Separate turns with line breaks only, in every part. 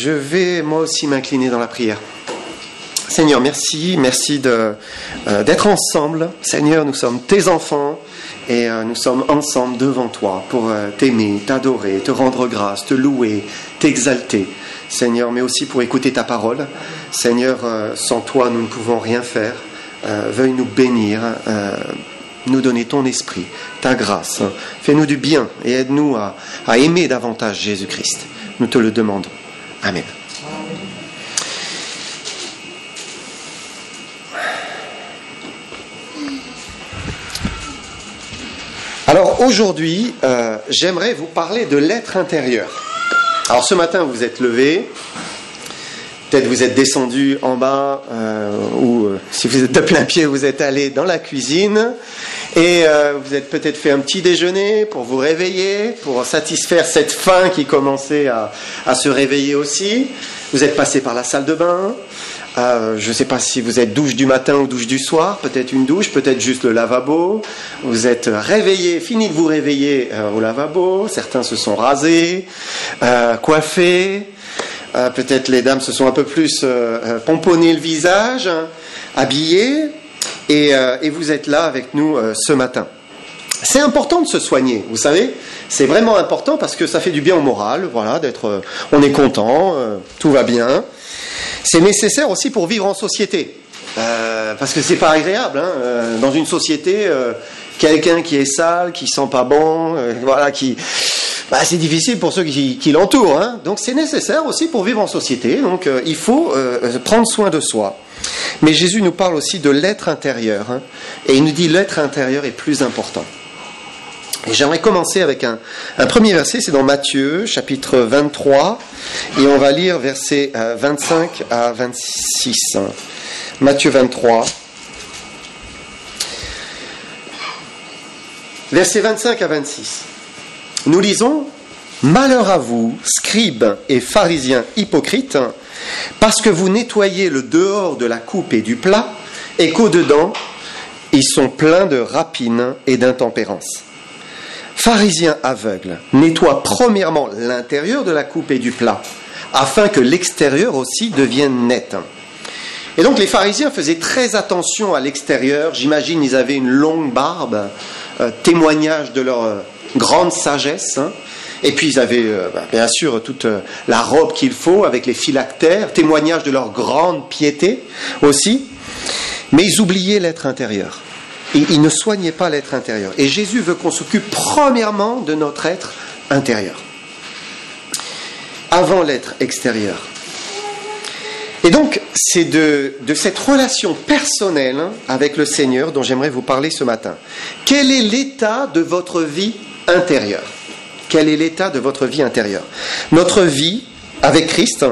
je vais moi aussi m'incliner dans la prière. Seigneur, merci d'être ensemble. Seigneur, nous sommes tes enfants et nous sommes ensemble devant toi pour t'aimer, t'adorer, te rendre grâce, te louer, t'exalter. Seigneur, mais aussi pour écouter ta parole. Seigneur, sans toi, nous ne pouvons rien faire. Veuille nous bénir, nous donner ton esprit, ta grâce. Fais-nous du bien et aide-nous à aimer davantage Jésus-Christ. Nous te le demandons. Amen. Alors aujourd'hui, j'aimerais vous parler de l'être intérieur. Alors ce matin, vous êtes levé, peut-être vous êtes descendu en bas, ou si vous êtes de plein pied, vous êtes allé dans la cuisine, et vous êtes peut-être fait un petit déjeuner pour vous réveiller, pour satisfaire cette faim qui commençait à se réveiller aussi. Vous êtes passé par la salle de bain. Je ne sais pas si vous êtes douche du matin ou douche du soir, peut-être une douche, peut-être juste le lavabo. Vous êtes réveillé, fini de vous réveiller au lavabo. Certains se sont rasés, coiffés. Peut-être les dames se sont un peu plus pomponnées le visage, habillées. Et vous êtes là avec nous ce matin. C'est important de se soigner, vous savez. C'est vraiment important parce que ça fait du bien au moral, voilà, on est content, tout va bien. C'est nécessaire aussi pour vivre en société, parce que c'est pas agréable, hein, dans une société, quelqu'un qui est sale, qui sent pas bon, voilà, c'est difficile pour ceux qui l'entourent, hein. Donc c'est nécessaire aussi pour vivre en société. Donc il faut prendre soin de soi. Mais Jésus nous parle aussi de l'être intérieur, hein, et il nous dit l'être intérieur est plus important. Et j'aimerais commencer avec un premier verset, c'est dans Matthieu, chapitre 23, et on va lire versets 25 à 26. Matthieu 23, versets 25 à 26. Nous lisons « Malheur à vous, scribes et pharisiens hypocrites, parce que vous nettoyez le dehors de la coupe et du plat, et qu'au-dedans, ils sont pleins de rapines et d'intempérance. Pharisiens aveugles, nettoie premièrement l'intérieur de la coupe et du plat, afin que l'extérieur aussi devienne net. » Et donc les pharisiens faisaient très attention à l'extérieur. J'imagine ils avaient une longue barbe, témoignage de leur grande sagesse. Hein. Et puis ils avaient bien sûr toute la robe qu'il faut avec les phylactères, témoignage de leur grande piété aussi. Mais ils oubliaient l'être intérieur. Et ils ne soignaient pas l'être intérieur. Et Jésus veut qu'on s'occupe premièrement de notre être intérieur, avant l'être extérieur. Et donc, c'est de cette relation personnelle avec le Seigneur dont j'aimerais vous parler ce matin. Quel est l'état de votre vie intérieure ? Quel est l'état de votre vie intérieure ? Notre vie avec Christ,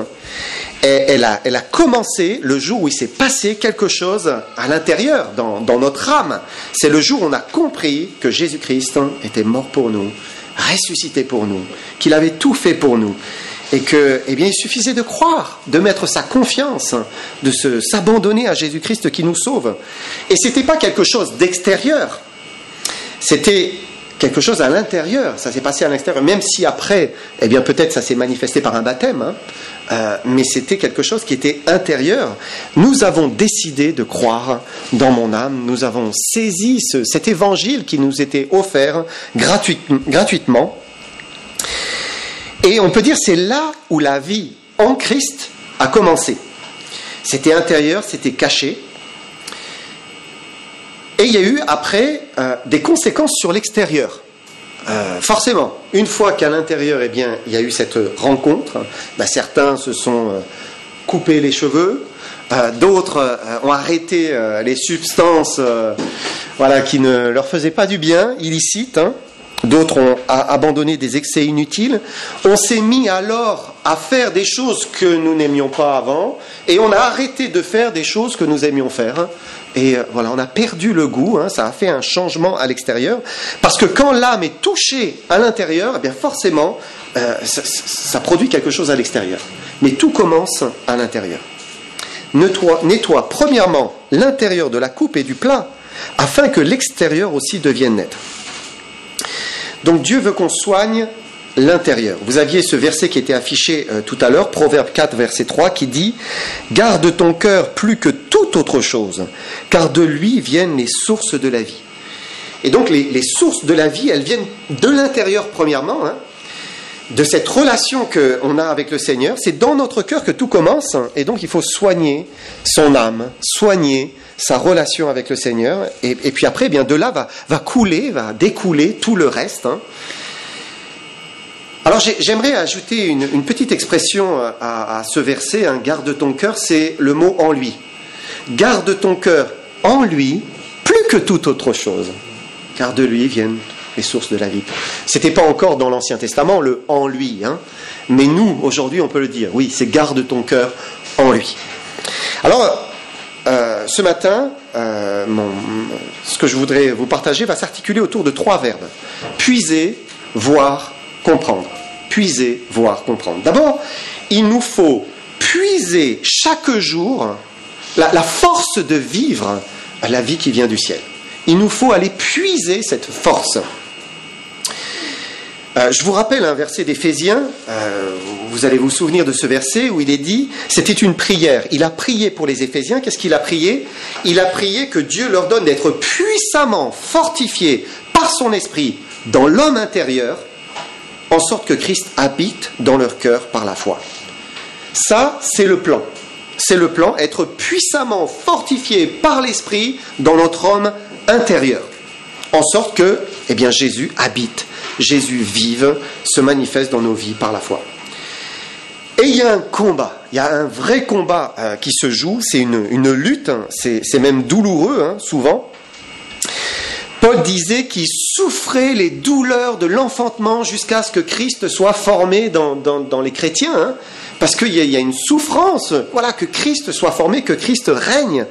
elle a commencé le jour où il s'est passé quelque chose à l'intérieur, dans notre âme. C'est le jour où on a compris que Jésus-Christ était mort pour nous, ressuscité pour nous, qu'il avait tout fait pour nous. Et que, il suffisait de croire, de mettre sa confiance, de s'abandonner à Jésus-Christ qui nous sauve. Et ce n'était pas quelque chose d'extérieur, c'était quelque chose à l'intérieur. Ça s'est passé à l'extérieur, même si après, peut-être ça s'est manifesté par un baptême, hein, mais c'était quelque chose qui était intérieur. Nous avons décidé de croire dans mon âme, nous avons saisi cet évangile qui nous était offert gratuitement. Et on peut dire c'est là où la vie en Christ a commencé. C'était intérieur, c'était caché. Et il y a eu après des conséquences sur l'extérieur. Forcément, une fois qu'à l'intérieur, il y a eu cette rencontre, certains se sont coupés les cheveux, d'autres ont arrêté les substances qui ne leur faisaient pas du bien, illicites, hein. D'autres ont abandonné des excès inutiles. On s'est mis alors à faire des choses que nous n'aimions pas avant, et on a arrêté de faire des choses que nous aimions faire. Et on a perdu le goût, hein, ça a fait un changement à l'extérieur, parce que quand l'âme est touchée à l'intérieur, forcément, ça produit quelque chose à l'extérieur. Mais tout commence à l'intérieur. Nettoie premièrement l'intérieur de la coupe et du plat, afin que l'extérieur aussi devienne net. Donc Dieu veut qu'on soigne l'intérieur. Vous aviez ce verset qui était affiché tout à l'heure, Proverbe 4, verset 3, qui dit « Garde ton cœur plus que toute autre chose, car de lui viennent les sources de la vie. » Et donc les sources de la vie, elles viennent de l'intérieur premièrement, hein, de cette relation qu'on a avec le Seigneur. C'est dans notre cœur que tout commence, hein, et donc il faut soigner son âme, soigner sa relation avec le Seigneur, et puis après, eh bien, de là va découler tout le reste. Hein. Alors j'aimerais ajouter une petite expression à ce verset, hein, garde ton cœur, c'est le mot en lui. Garde ton cœur en lui plus que toute autre chose, car de lui viennent les sources de la vie. C'était pas encore dans l'Ancien Testament le en lui, hein, mais nous aujourd'hui on peut le dire. Oui, c'est garde ton cœur en lui. Alors ce matin, ce que je voudrais vous partager va s'articuler autour de 3 verbes. Puiser, voir, comprendre. Puiser, voir, comprendre. D'abord, il nous faut puiser chaque jour la force de vivre la vie qui vient du ciel. Il nous faut aller puiser cette force. Je vous rappelle un verset d'Éphésiens, vous allez vous souvenir de ce verset où il est dit, c'était une prière, il a prié pour les Éphésiens, qu'est-ce qu'il a prié ? Il a prié que Dieu leur donne d'être puissamment fortifiés par son esprit dans l'homme intérieur, en sorte que Christ habite dans leur cœur par la foi. Ça, c'est le plan. C'est le plan, être puissamment fortifié par l'esprit dans notre homme intérieur, en sorte que, eh bien, Jésus habite. Jésus vive, se manifeste dans nos vies par la foi. Et il y a un combat, il y a un vrai combat qui se joue, c'est une lutte, hein, c'est même douloureux, hein, souvent. Paul disait qu'il souffrait les douleurs de l'enfantement jusqu'à ce que Christ soit formé dans les chrétiens, hein, parce qu'il y a une souffrance, voilà, que Christ soit formé, que Christ règne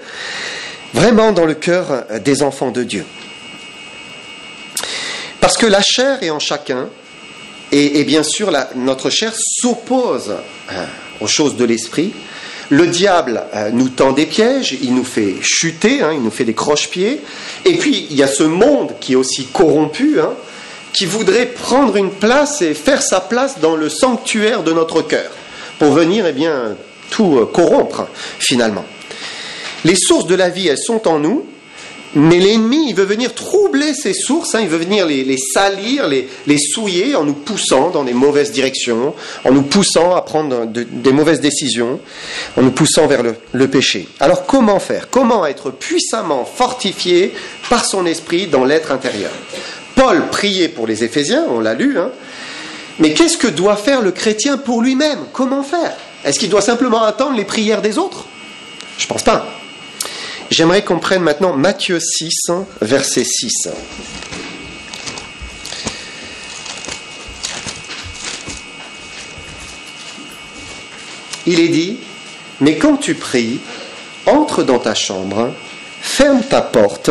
vraiment dans le cœur des enfants de Dieu. Parce que la chair est en chacun, et bien sûr notre chair s'oppose aux choses de l'esprit. Le diable nous tend des pièges, il nous fait chuter, hein, il nous fait des croche-pieds. Et puis il y a ce monde qui est aussi corrompu, hein, qui voudrait prendre une place et faire sa place dans le sanctuaire de notre cœur, pour venir, eh bien, tout corrompre finalement. Les sources de la vie, elles sont en nous. Mais l'ennemi, il veut venir troubler ces sources, hein, il veut venir les salir, les souiller en nous poussant dans des mauvaises directions, en nous poussant à prendre des mauvaises décisions, en nous poussant vers le péché. Alors comment faire ? Comment être puissamment fortifié par son esprit dans l'être intérieur ? Paul priait pour les Éphésiens, on l'a lu, hein, mais qu'est-ce que doit faire le chrétien pour lui-même ? Comment faire ? Est-ce qu'il doit simplement attendre les prières des autres ? Je ne pense pas. J'aimerais qu'on prenne maintenant Matthieu 6, verset 6. Il est dit, « Mais quand tu pries, entre dans ta chambre, ferme ta porte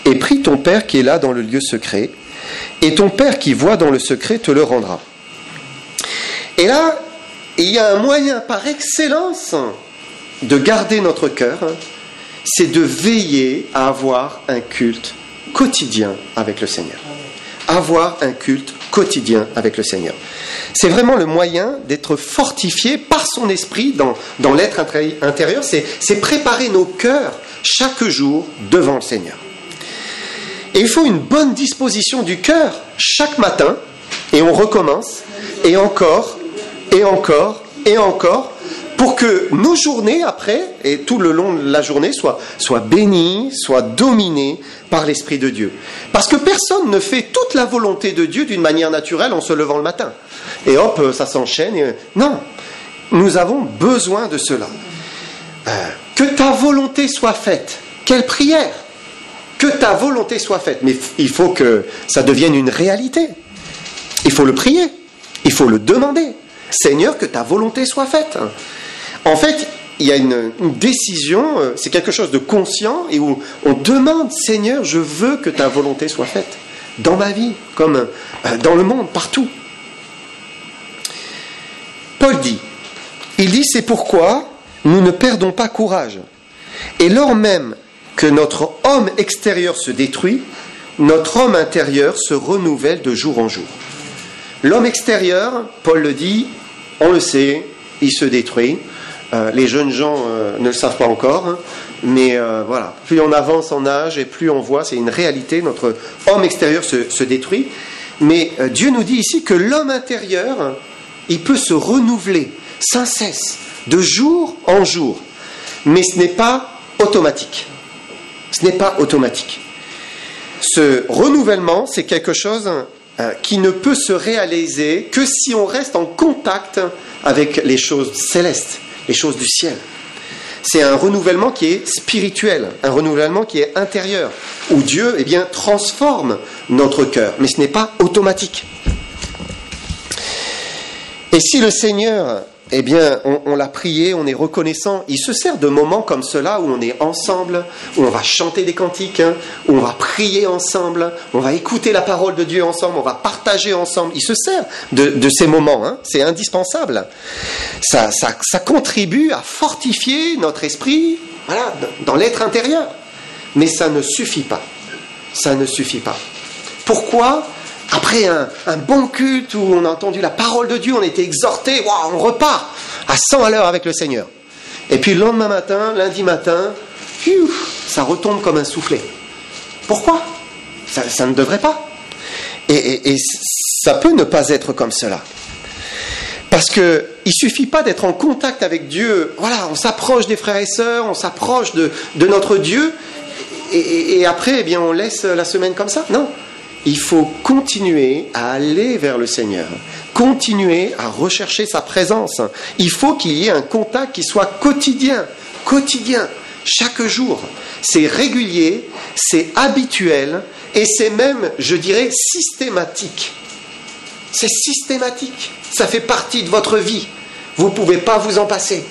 et prie ton Père qui est là dans le lieu secret, et ton Père qui voit dans le secret te le rendra. » Et là, il y a un moyen par excellence de garder notre cœur, c'est de veiller à avoir un culte quotidien avec le Seigneur. Avoir un culte quotidien avec le Seigneur. C'est vraiment le moyen d'être fortifié par son esprit dans l'être intérieur. C'est préparer nos cœurs chaque jour devant le Seigneur. Et il faut une bonne disposition du cœur chaque matin, et on recommence, et encore, et encore, et encore, pour que nos journées après, et tout le long de la journée, soient bénies, soient dominées par l'Esprit de Dieu. Parce que personne ne fait toute la volonté de Dieu d'une manière naturelle en se levant le matin. Et hop, ça s'enchaîne. Non, nous avons besoin de cela. Que ta volonté soit faite. Quelle prière! Que ta volonté soit faite. Mais il faut que ça devienne une réalité. Il faut le prier. Il faut le demander. Seigneur, que ta volonté soit faite. En fait, il y a une décision, c'est quelque chose de conscient et où on demande, Seigneur, je veux que ta volonté soit faite dans ma vie, comme dans le monde, partout. Paul dit, c'est pourquoi nous ne perdons pas courage. Et lors même que notre homme extérieur se détruit, notre homme intérieur se renouvelle de jour en jour. L'homme extérieur, Paul le dit, on le sait, il se détruit. Les jeunes gens ne le savent pas encore, hein, mais voilà, plus on avance en âge et plus on voit, c'est une réalité, notre homme extérieur se détruit. Mais Dieu nous dit ici que l'homme intérieur, il peut se renouveler sans cesse, de jour en jour. Mais ce n'est pas automatique. Ce n'est pas automatique. Ce renouvellement, c'est quelque chose qui ne peut se réaliser que si on reste en contact avec les choses célestes, les choses du ciel. C'est un renouvellement qui est spirituel, un renouvellement qui est intérieur, où Dieu transforme notre cœur, mais ce n'est pas automatique. Et si le Seigneur, on l'a prié, on est reconnaissant, il se sert de moments comme cela où on est ensemble, où on va chanter des cantiques, où on va prier ensemble, on va écouter la parole de Dieu ensemble, on va partager ensemble. Il se sert de ces moments, hein, c'est indispensable. Ça contribue à fortifier notre esprit, voilà, dans l'être intérieur. Mais ça ne suffit pas. Ça ne suffit pas. Pourquoi ? Après un bon culte où on a entendu la parole de Dieu, on était exhorté, on repart à 100 à l'heure avec le Seigneur. Et puis le lendemain matin, lundi matin, ça retombe comme un soufflet. Pourquoi ? Ça ne devrait pas. Et ça peut ne pas être comme cela. Parce qu'il ne suffit pas d'être en contact avec Dieu. Voilà, on s'approche des frères et sœurs, on s'approche de notre Dieu, et après, on laisse la semaine comme ça. Non. Il faut continuer à aller vers le Seigneur, continuer à rechercher sa présence. Il faut qu'il y ait un contact qui soit quotidien, chaque jour. C'est régulier, c'est habituel et c'est même, je dirais, systématique. C'est systématique, ça fait partie de votre vie. Vous ne pouvez pas vous en passer.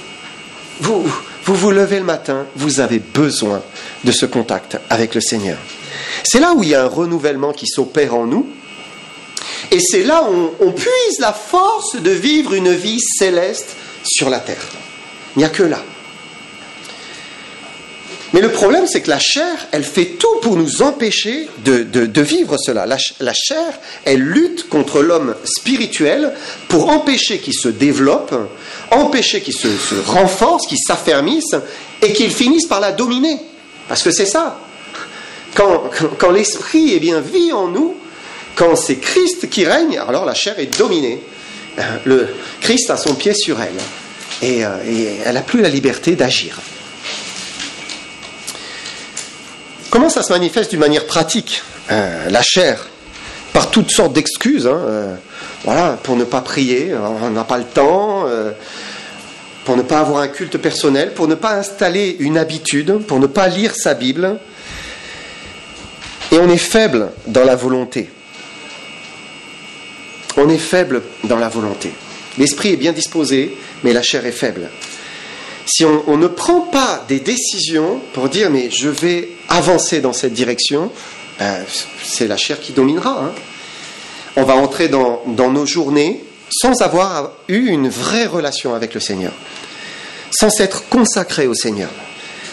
Vous levez le matin, vous avez besoin de ce contact avec le Seigneur. C'est là où il y a un renouvellement qui s'opère en nous. Et c'est là où on puise la force de vivre une vie céleste sur la terre. Il n'y a que là. Mais le problème, c'est que la chair, elle fait tout pour nous empêcher de vivre cela. La chair, elle lutte contre l'homme spirituel pour empêcher qu'il se développe, empêcher qu'il se renforce, qu'il s'affermisse et qu'il finisse par la dominer. Parce que c'est ça. Quand l'esprit vit en nous, quand c'est Christ qui règne, alors la chair est dominée. Le Christ a son pied sur elle et elle n'a plus la liberté d'agir. Comment ça se manifeste d'une manière pratique ? La chair, par toutes sortes d'excuses, pour ne pas prier, on n'a pas le temps, pour ne pas avoir un culte personnel, pour ne pas installer une habitude, pour ne pas lire sa Bible. Et on est faible dans la volonté. On est faible dans la volonté. L'esprit est bien disposé, mais la chair est faible. Si on ne prend pas des décisions pour dire « mais je vais avancer dans cette direction », c'est la chair qui dominera. On va entrer dans nos journées sans avoir eu une vraie relation avec le Seigneur, sans s'être consacré au Seigneur,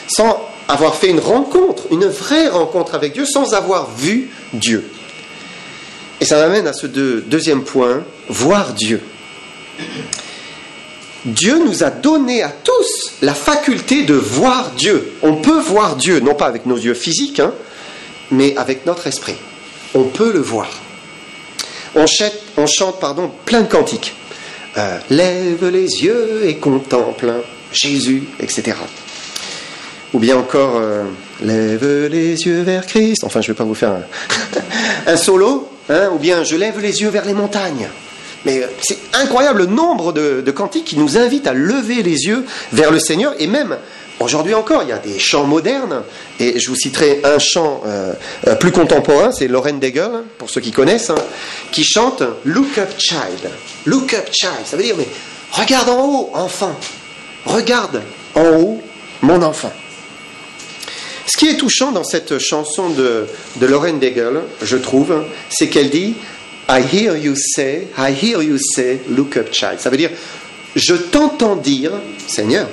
sans avoir fait une vraie rencontre avec Dieu, sans avoir vu Dieu. Et ça m'amène à ce deuxième point, voir Dieu. Dieu nous a donné à tous la faculté de voir Dieu. On peut voir Dieu, non pas avec nos yeux physiques, mais avec notre esprit. On peut le voir. On chante plein de cantiques. Lève les yeux et contemple Jésus, etc. Ou bien encore, lève les yeux vers Christ. Enfin, je ne vais pas vous faire un solo. Ou bien, je lève les yeux vers les montagnes. Mais c'est incroyable le nombre de cantiques qui nous invitent à lever les yeux vers le Seigneur. Et même, aujourd'hui encore, il y a des chants modernes. Et je vous citerai un chant plus contemporain, c'est Lauren Daigle, pour ceux qui connaissent, qui chante « Look up, child ». « Look up, child ». Ça veut dire, mais regarde en haut, enfant. Regarde en haut, mon enfant. Ce qui est touchant dans cette chanson de Lauren Daigle, je trouve, c'est qu'elle dit « I hear you say, look up, child ». Ça veut dire « Je t'entends dire, Seigneur,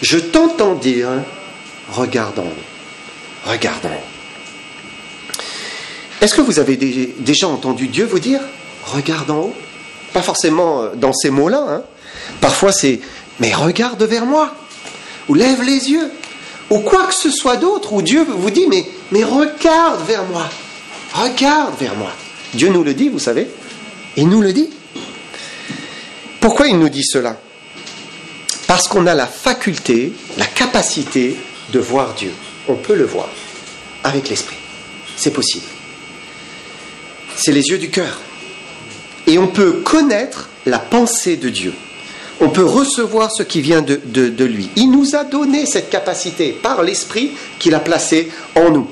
je t'entends dire, regarde en haut, regarde en haut ». Est-ce que vous avez déjà entendu Dieu vous dire « Regarde en haut » ? Pas forcément dans ces mots-là. Hein. Parfois c'est « mais regarde vers moi » ou « lève les yeux » ou quoi que ce soit d'autre, où Dieu vous dit « mais regarde vers moi, regarde vers moi ». Dieu nous le dit, vous savez. Il nous le dit. Pourquoi il nous dit cela ? Parce qu'on a la faculté, la capacité de voir Dieu. On peut le voir avec l'esprit. C'est possible. C'est les yeux du cœur. Et on peut connaître la pensée de Dieu. On peut recevoir ce qui vient de lui. Il nous a donné cette capacité par l'esprit qu'il a placé en nous.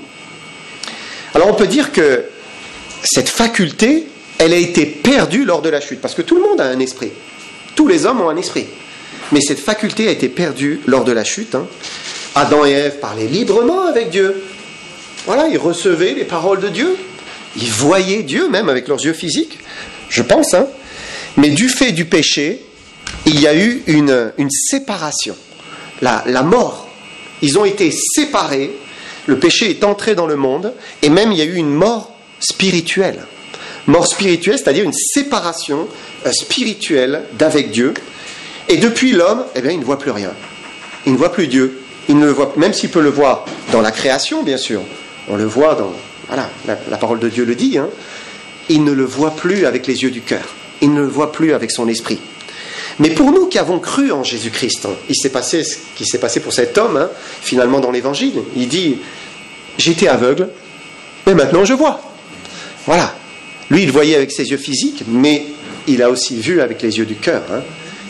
Alors on peut dire que cette faculté, elle a été perdue lors de la chute. Parce que tout le monde a un esprit. Tous les hommes ont un esprit. Mais cette faculté a été perdue lors de la chute. Hein. Adam et Ève parlaient librement avec Dieu. Voilà, ils recevaient les paroles de Dieu. Ils voyaient Dieu, même avec leurs yeux physiques, je pense. Hein. Mais du fait du péché, il y a eu une séparation. La mort. Ils ont été séparés. Le péché est entré dans le monde. Et même, il y a eu une mort spirituelle. Mort spirituelle, c'est-à-dire une séparation spirituelle d'avec Dieu. Et depuis l'homme, eh bien, il ne voit plus rien. Il ne voit plus Dieu. Il ne le voit, même s'il peut le voir dans la création, bien sûr. On le voit dans... Voilà, la parole de Dieu le dit. Hein. Il ne le voit plus avec les yeux du cœur. Il ne le voit plus avec son esprit. Mais pour nous qui avons cru en Jésus-Christ, hein, il s'est passé ce qui s'est passé pour cet homme, hein, finalement dans l'Évangile. Il dit, j'étais aveugle, mais maintenant je vois. Voilà. Lui, il voyait avec ses yeux physiques, mais il a aussi vu avec les yeux du cœur. Hein.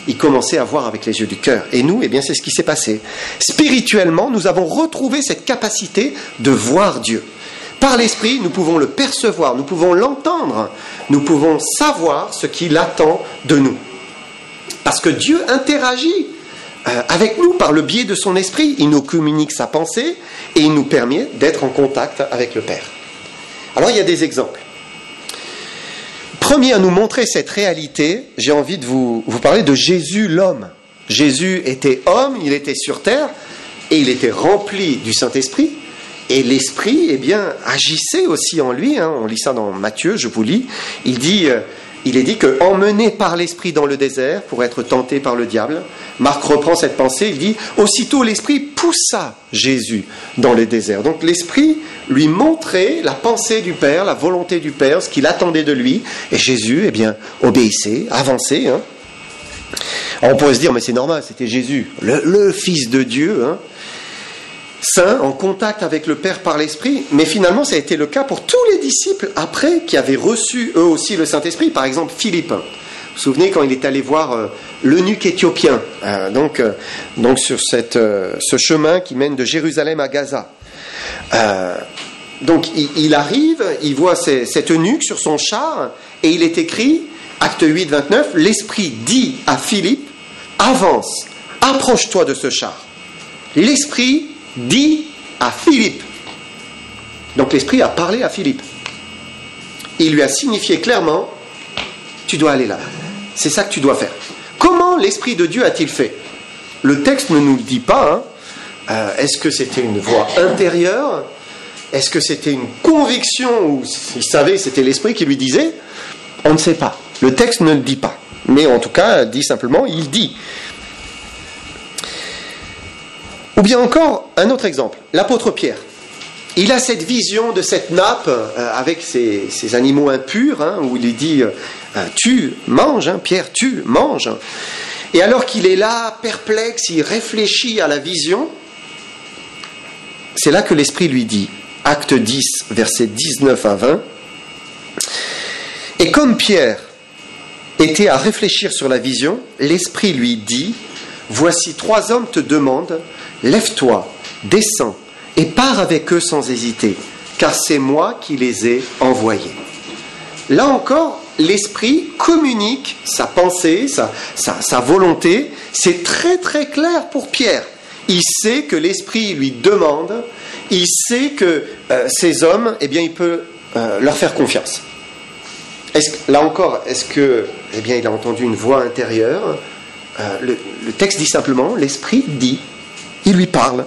Il commençait à voir avec les yeux du cœur. Et nous, eh bien, c'est ce qui s'est passé. Spirituellement, nous avons retrouvé cette capacité de voir Dieu. Par l'esprit, nous pouvons le percevoir, nous pouvons l'entendre, nous pouvons savoir ce qu'il attend de nous. Parce que Dieu interagit avec nous par le biais de son esprit. Il nous communique sa pensée et il nous permet d'être en contact avec le Père. Alors, il y a des exemples. Premier à nous montrer cette réalité, j'ai envie de vous parler de Jésus l'homme. Jésus était homme, il était sur terre, et il était rempli du Saint-Esprit, et l'Esprit, eh bien, agissait aussi en lui. Hein. On lit ça dans Matthieu, je vous lis. Il est dit que emmené par l'Esprit dans le désert pour être tenté par le diable. Marc reprend cette pensée, il dit aussitôt l'Esprit poussa Jésus dans le désert. Donc l'Esprit lui montrait la pensée du Père, la volonté du Père, ce qu'il attendait de lui, et Jésus, eh bien, obéissait, avançait. Hein. Alors on pourrait se dire, mais c'est normal, c'était Jésus, le Fils de Dieu, hein, saint, en contact avec le Père par l'Esprit, mais finalement ça a été le cas pour tous les disciples après qui avaient reçu eux aussi le Saint-Esprit. Par exemple Philippe, vous vous souvenez quand il est allé voir l'eunuque éthiopien, donc sur ce chemin qui mène de Jérusalem à Gaza. Donc il arrive, il voit cet eunuque sur son char, et il est écrit, acte 8, 29, l'Esprit dit à Philippe, avance, approche-toi de ce char. L'Esprit dit à Philippe. Donc l'Esprit a parlé à Philippe. Il lui a signifié clairement, tu dois aller là. C'est ça que tu dois faire. Comment l'Esprit de Dieu a-t-il fait ? Le texte ne nous le dit pas. Hein. Est-ce que c'était une voix intérieure ? Est-ce que c'était une conviction ou il savait c'était l'Esprit qui lui disait ? On ne sait pas. Le texte ne le dit pas. Mais en tout cas, dit simplement, il dit. Ou bien encore, un autre exemple, l'apôtre Pierre. Il a cette vision de cette nappe avec ces animaux impurs, hein, où il dit tu manges, hein, Pierre, tu manges. Et alors qu'il est là, perplexe, il réfléchit à la vision, c'est là que l'Esprit lui dit, acte 10, versets 19 à 20, et comme Pierre était à réfléchir sur la vision, l'Esprit lui dit, voici 3 hommes te demandent, lève-toi, descends, et pars avec eux sans hésiter, car c'est moi qui les ai envoyés. Là encore, l'Esprit communique sa pensée, sa volonté. C'est très très clair pour Pierre. Il sait que l'Esprit lui demande, il sait que ces hommes, eh bien, il peut leur faire confiance. Là encore, est-ce que, eh bien, il a entendu une voix intérieure ? Le texte dit simplement, l'Esprit dit, il lui parle.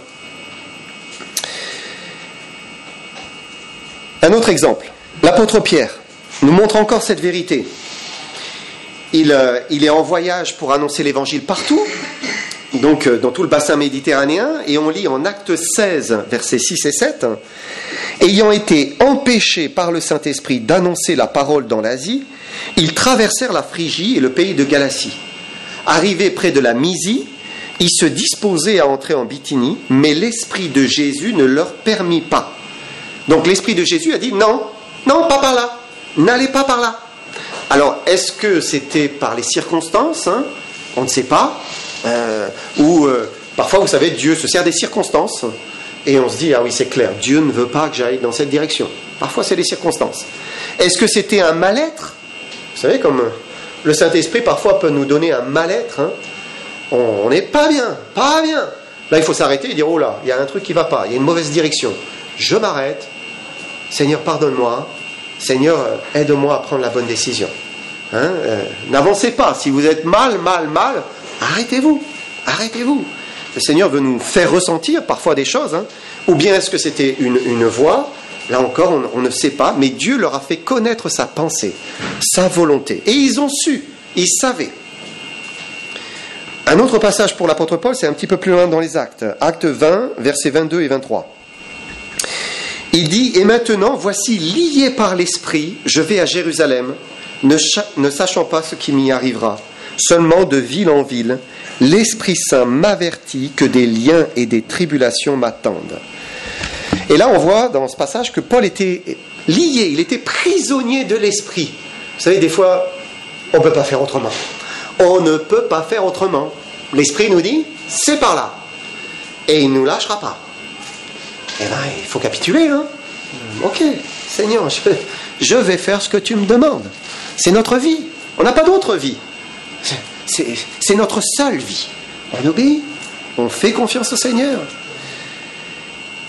Un autre exemple, l'apôtre Pierre nous montre encore cette vérité. il est en voyage pour annoncer l'évangile partout, donc dans tout le bassin méditerranéen, et on lit en Actes 16, versets 6 et 7, « Ayant été empêchés par le Saint-Esprit d'annoncer la parole dans l'Asie, ils traversèrent la Phrygie et le pays de Galatie. Arrivés près de la Mysie, ils se disposaient à entrer en Bithynie, mais l'Esprit de Jésus ne leur permit pas. » Donc l'Esprit de Jésus a dit « Non, non, pas par là, n'allez pas par là. » Alors, est-ce que c'était par les circonstances, hein? On ne sait pas. Parfois, vous savez, Dieu se sert des circonstances et on se dit, ah oui, c'est clair, Dieu ne veut pas que j'aille dans cette direction. Parfois, c'est les circonstances. Est-ce que c'était un mal-être? Vous savez, comme le Saint-Esprit, parfois, peut nous donner un mal-être. Hein? On n'est pas bien, pas bien. Là, il faut s'arrêter et dire, oh là, il y a un truc qui ne va pas, il y a une mauvaise direction. Je m'arrête. Seigneur, pardonne-moi. Seigneur, aide-moi à prendre la bonne décision. Hein? N'avancez pas. Si vous êtes mal, arrêtez-vous. Arrêtez-vous. Le Seigneur veut nous faire ressentir parfois des choses. Hein? Ou bien est-ce que c'était une voix? Là encore, on ne sait pas. Mais Dieu leur a fait connaître sa pensée, sa volonté. Et ils ont su. Ils savaient. Un autre passage pour l'apôtre Paul, c'est un petit peu plus loin dans les Actes. Acte 20, versets 22 et 23. Il dit, « Et maintenant, voici, lié par l'Esprit, je vais à Jérusalem, ne sachant pas ce qui m'y arrivera. Seulement de ville en ville, l'Esprit Saint m'avertit que des liens et des tribulations m'attendent. » Et là, on voit dans ce passage que Paul était lié, il était prisonnier de l'Esprit. Vous savez, des fois, on ne peut pas faire autrement. On ne peut pas faire autrement. L'Esprit nous dit, c'est par là. Et il ne nous lâchera pas. Eh bien, il faut capituler, hein. Ok, Seigneur, je vais faire ce que tu me demandes. C'est notre vie. On n'a pas d'autre vie. C'est notre seule vie. On obéit. On fait confiance au Seigneur.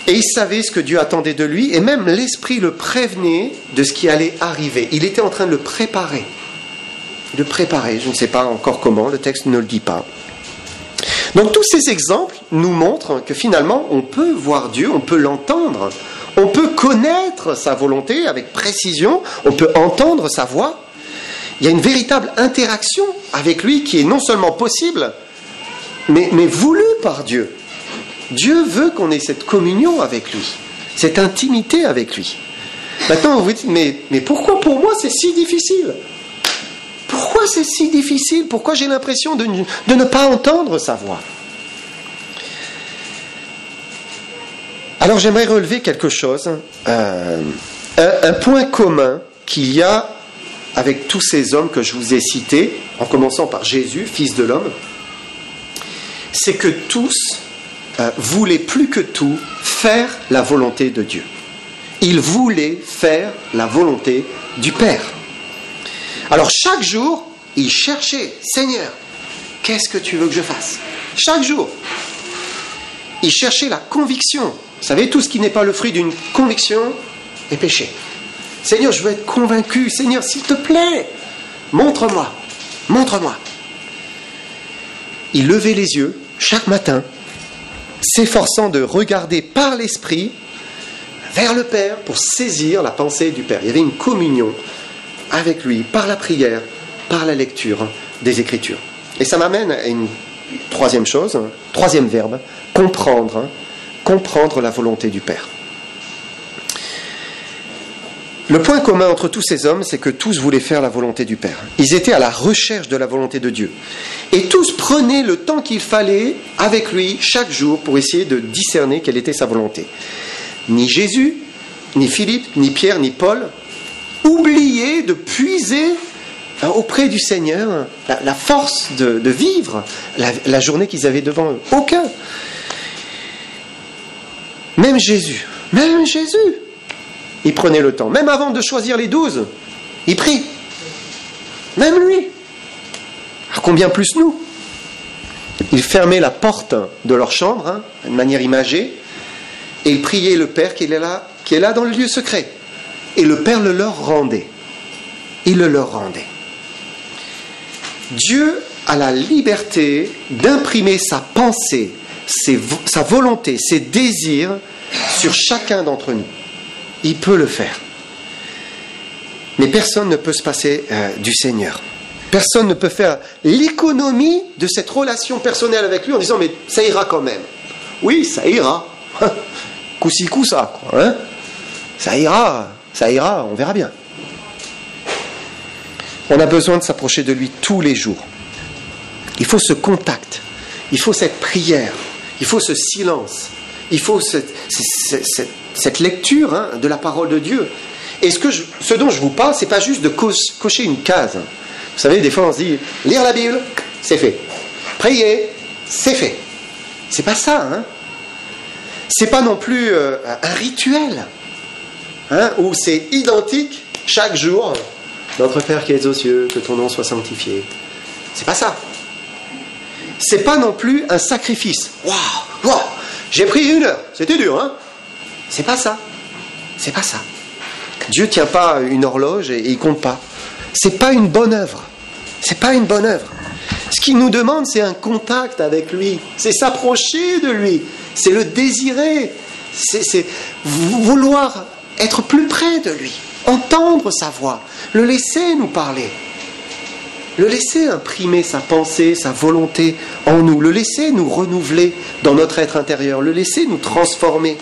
Et il savait ce que Dieu attendait de lui, et même l'Esprit le prévenait de ce qui allait arriver. Il était en train de le préparer. De préparer, je ne sais pas encore comment, le texte ne le dit pas. Donc tous ces exemples nous montrent que finalement on peut voir Dieu, on peut l'entendre, on peut connaître sa volonté avec précision, on peut entendre sa voix. Il y a une véritable interaction avec lui qui est non seulement possible, mais voulue par Dieu. Dieu veut qu'on ait cette communion avec lui, cette intimité avec lui. Maintenant vous vous dites, mais pourquoi pour moi c'est si difficile ? Pourquoi c'est si difficile? Pourquoi j'ai l'impression de ne pas entendre sa voix? Alors j'aimerais relever quelque chose, un point commun qu'il y a avec tous ces hommes que je vous ai cités, en commençant par Jésus, fils de l'homme, c'est que tous voulaient plus que tout faire la volonté de Dieu. Ils voulaient faire la volonté du Père. Alors chaque jour, il cherchait, Seigneur, qu'est-ce que tu veux que je fasse? Chaque jour, il cherchait la conviction. Vous savez, tout ce qui n'est pas le fruit d'une conviction est péché. Seigneur, je veux être convaincu. Seigneur, s'il te plaît, montre-moi, montre-moi. Il levait les yeux chaque matin, s'efforçant de regarder par l'Esprit vers le Père pour saisir la pensée du Père. Il y avait une communion avec lui, par la prière, par la lecture des Écritures. Et ça m'amène à une troisième chose, troisième verbe, comprendre, comprendre la volonté du Père. Le point commun entre tous ces hommes, c'est que tous voulaient faire la volonté du Père. Ils étaient à la recherche de la volonté de Dieu. Et tous prenaient le temps qu'il fallait avec lui chaque jour pour essayer de discerner quelle était sa volonté. Ni Jésus, ni Philippe, ni Pierre, ni Paul oublier de puiser auprès du Seigneur la force de vivre la journée qu'ils avaient devant eux. Aucun. Même Jésus, il prenait le temps. Même avant de choisir les 12, il prie. Même lui. Alors combien plus nous? Il fermait la porte de leur chambre, de manière imagée, et il priait le Père qui est là dans le lieu secret. Et le Père le leur rendait. Il le leur rendait. Dieu a la liberté d'imprimer sa pensée, sa volonté, ses désirs sur chacun d'entre nous. Il peut le faire. Mais personne ne peut se passer du Seigneur. Personne ne peut faire l'économie de cette relation personnelle avec lui en disant mais ça ira quand même. Oui, ça ira. Coup-ci, coup-ça, quoi, hein. Ça ira, on verra bien. On a besoin de s'approcher de lui tous les jours. Il faut ce contact, il faut cette prière, il faut ce silence, il faut cette lecture, hein, de la parole de Dieu. Et ce dont je vous parle, c'est pas juste de cocher une case. Vous savez, des fois on se dit, lire la Bible, c'est fait. Prier, c'est fait. C'est pas ça, hein. C'est pas non plus un rituel, hein, où c'est identique chaque jour. Notre Père qui es aux cieux, que ton nom soit sanctifié. C'est pas ça. C'est pas non plus un sacrifice. Waouh, j'ai pris 1 heure, c'était dur, hein. C'est pas ça. C'est pas ça. Dieu tient pas une horloge et il compte pas. C'est pas une bonne œuvre. C'est pas une bonne œuvre. Ce qu'il nous demande, c'est un contact avec lui. C'est s'approcher de lui. C'est le désirer. C'est vouloir être plus près de lui. Entendre sa voix. Le laisser nous parler. Le laisser imprimer sa pensée, sa volonté en nous. Le laisser nous renouveler dans notre être intérieur. Le laisser nous transformer.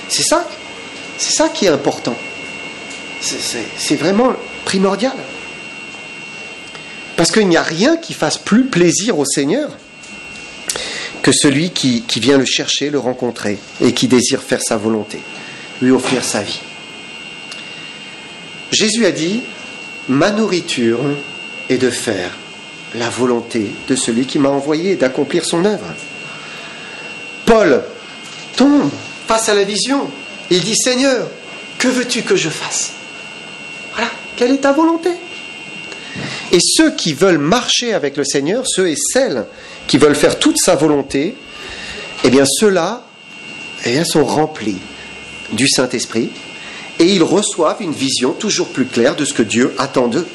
C'est ça qui est important. C'est vraiment primordial. Parce qu'il n'y a rien qui fasse plus plaisir au Seigneur que celui qui vient le chercher, le rencontrer et qui désire faire sa volonté, lui offrir sa vie. Jésus a dit, ma nourriture est de faire la volonté de celui qui m'a envoyé, d'accomplir son œuvre. Paul tombe face à la vision. Il dit, Seigneur, que veux-tu que je fasse ? Voilà, quelle est ta volonté ? Et ceux qui veulent marcher avec le Seigneur, ceux et celles qui veulent faire toute sa volonté, eh bien ceux-là sont remplis du Saint-Esprit et ils reçoivent une vision toujours plus claire de ce que Dieu attend d'eux.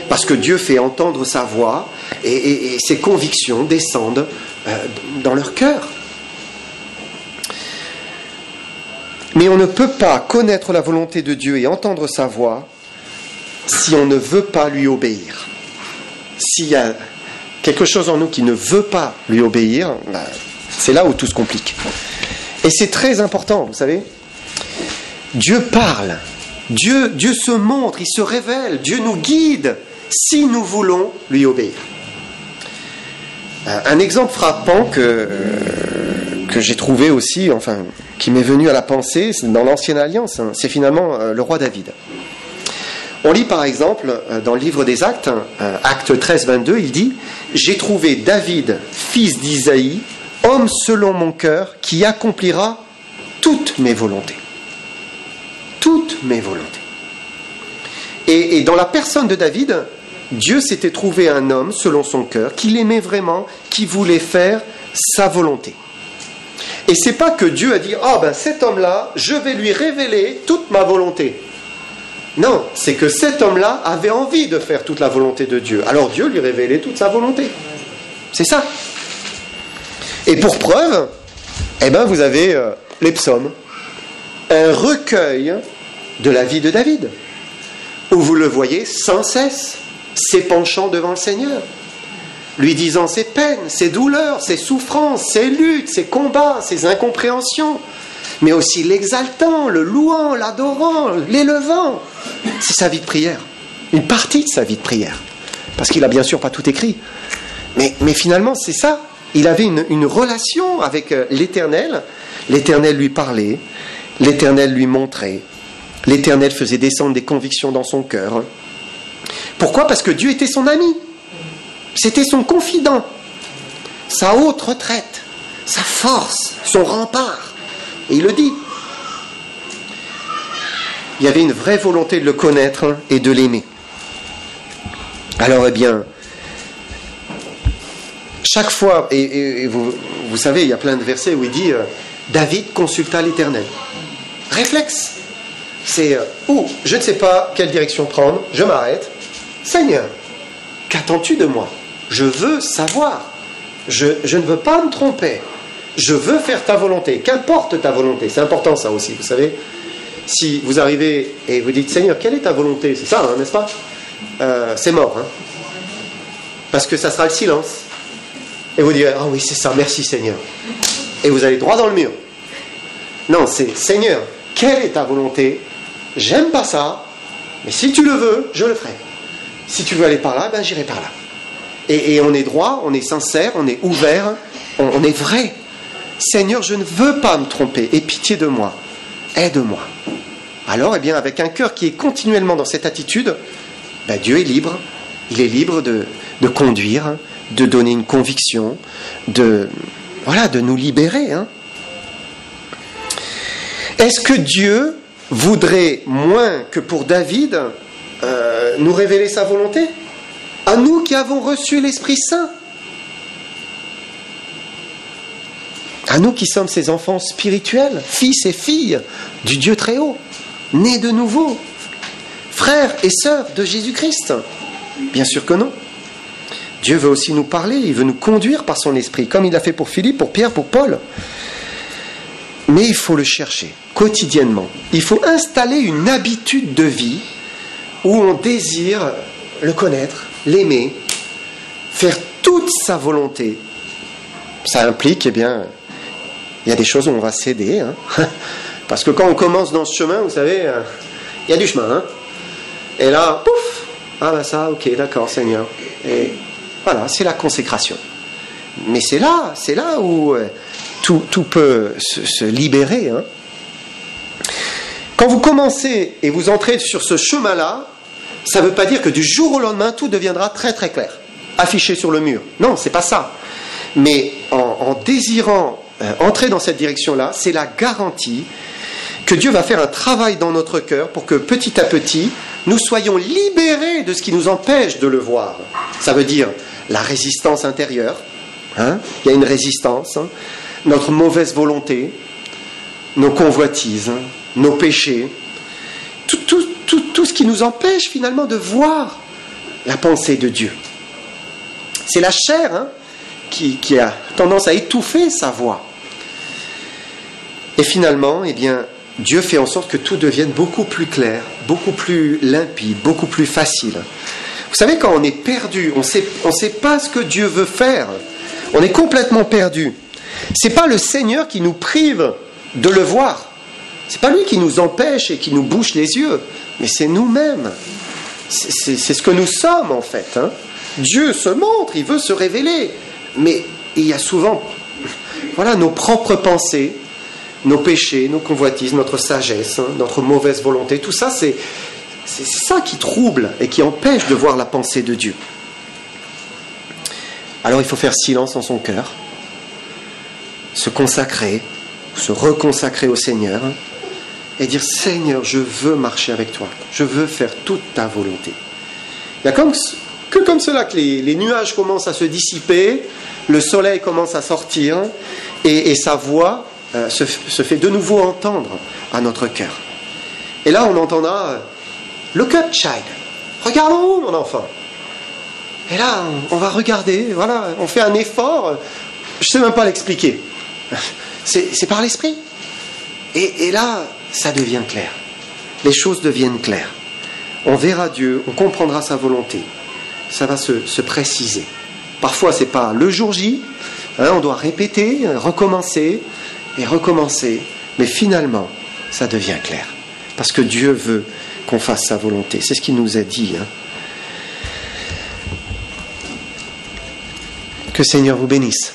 Parce que Dieu fait entendre sa voix et ses convictions descendent dans leur cœur. Mais on ne peut pas connaître la volonté de Dieu et entendre sa voix si on ne veut pas lui obéir. S'il y a quelque chose en nous qui ne veut pas lui obéir, c'est là où tout se complique. Et c'est très important, vous savez. Dieu parle, Dieu se montre, il se révèle, Dieu nous guide si nous voulons lui obéir. Un exemple frappant que j'ai trouvé aussi, enfin, qui m'est venu à la pensée, c'est dans l'Ancienne Alliance, hein, c'est finalement le roi David. On lit par exemple dans le livre des Actes, Acte 13, 22, il dit « J'ai trouvé David, fils d'Isaïe, homme selon mon cœur, qui accomplira toutes mes volontés. » Toutes mes volontés. Et dans la personne de David, Dieu s'était trouvé un homme selon son cœur, qui l'aimait vraiment, qui voulait faire sa volonté. Et c'est pas que Dieu a dit « Ah ben cet homme-là, je vais lui révéler toute ma volonté. » Non, c'est que cet homme-là avait envie de faire toute la volonté de Dieu. Alors Dieu lui révélait toute sa volonté. C'est ça. Et pour preuve, vous avez les psaumes. Un recueil de la vie de David, où vous le voyez sans cesse, s'épanchant devant le Seigneur, lui disant ses peines, ses douleurs, ses souffrances, ses luttes, ses combats, ses incompréhensions, mais aussi l'exaltant, le louant, l'adorant, l'élevant. C'est sa vie de prière, une partie de sa vie de prière, parce qu'il n'a bien sûr pas tout écrit, mais finalement c'est ça. Il avait une relation avec l'Éternel. L'Éternel lui parlait, l'Éternel lui montrait, l'Éternel faisait descendre des convictions dans son cœur. Pourquoi ? Parce que Dieu était son ami, c'était son confident, sa haute retraite, sa force, son rempart. Et il le dit. Il y avait une vraie volonté de le connaître et de l'aimer. Alors, chaque fois, et vous savez, il y a plein de versets où il dit David consulta l'Éternel. Réflexe. C'est je ne sais pas quelle direction prendre, je m'arrête. Seigneur, qu'attends-tu de moi ? Je veux savoir. Je ne veux pas me tromper. Je veux faire ta volonté. Qu'importe ta volonté. C'est important ça aussi, vous savez. Si vous arrivez et vous dites Seigneur, quelle est ta volonté ? C'est ça, hein, n'est-ce pas ? C'est mort. Hein. Parce que ça sera le silence. Et vous direz, ah oui, c'est ça, merci Seigneur. Et vous allez droit dans le mur. Non, c'est Seigneur, quelle est ta volonté? J'aime pas ça, mais si tu le veux, je le ferai. Si tu veux aller par là, ben j'irai par là. Et on est droit, on est sincère, on est ouvert, on est vrai. Seigneur, je ne veux pas me tromper, aie pitié de moi, aide-moi. Alors, eh bien, avec un cœur qui est continuellement dans cette attitude, ben Dieu est libre. Il est libre de conduire, de donner une conviction, de nous libérer. Hein. Est-ce que Dieu voudrait moins que pour David nous révéler sa volonté? À nous qui avons reçu l'Esprit Saint. À nous qui sommes ses enfants spirituels, fils et filles du Dieu très haut, nés de nouveau, frères et sœurs de Jésus-Christ. Bien sûr que non. Dieu veut aussi nous parler, il veut nous conduire par son esprit, comme il l'a fait pour Philippe, pour Pierre, pour Paul. Mais il faut le chercher quotidiennement. Il faut installer une habitude de vie où on désire le connaître, l'aimer, faire toute sa volonté. Ça implique, eh bien, il y a des choses où on va céder. Hein. Parce que quand on commence dans ce chemin, vous savez, il y a du chemin. Hein. Et là, pouf, ah ben ça, ok, d'accord, Seigneur. Et voilà, c'est la consécration. Mais c'est là où tout peut se libérer. Hein. Quand vous commencez et vous entrez sur ce chemin-là, ça ne veut pas dire que du jour au lendemain, tout deviendra très très clair, affiché sur le mur. Non, c'est pas ça. Mais en désirant entrer dans cette direction-là, c'est la garantie que Dieu va faire un travail dans notre cœur pour que petit à petit, nous soyons libérés de ce qui nous empêche de le voir. Ça veut dire la résistance intérieure. Hein, il y a une résistance. Hein, notre mauvaise volonté, nos convoitises, nos péchés, tout ce qui nous empêche finalement de voir la pensée de Dieu. C'est la chair hein, qui a tendance à étouffer sa voix. Et finalement, eh bien, Dieu fait en sorte que tout devienne beaucoup plus clair, beaucoup plus limpide, beaucoup plus facile. Vous savez, quand on est perdu, on sait pas ce que Dieu veut faire. On est complètement perdu. C'est pas le Seigneur qui nous prive de le voir. C'est pas lui qui nous empêche et qui nous bouche les yeux, mais c'est nous-mêmes. C'est ce que nous sommes en fait. Hein. Dieu se montre, il veut se révéler, mais il y a souvent, nos propres pensées, nos péchés, nos convoitises, notre sagesse, hein, notre mauvaise volonté. Tout ça, c'est ça qui trouble et qui empêche de voir la pensée de Dieu. Alors il faut faire silence en son cœur, se consacrer, se reconsacrer au Seigneur et dire « Seigneur, je veux marcher avec toi, je veux faire toute ta volonté ». Il n'y a que comme cela que les nuages commencent à se dissiper, le soleil commence à sortir et sa voix se fait de nouveau entendre à notre cœur. Et là, on entendra « Look up, child ». Regarde en haut, mon enfant. Et là, on va regarder, voilà, on fait un effort, je ne sais même pas l'expliquer. C'est par l'esprit. Et là, ça devient clair. Les choses deviennent claires. On verra Dieu, on comprendra sa volonté. Ça va se préciser. Parfois, ce n'est pas le jour J, hein, on doit répéter, recommencer et recommencer. Mais finalement, ça devient clair. Parce que Dieu veut qu'on fasse sa volonté. C'est ce qu'il nous a dit. Hein. Que le Seigneur vous bénisse.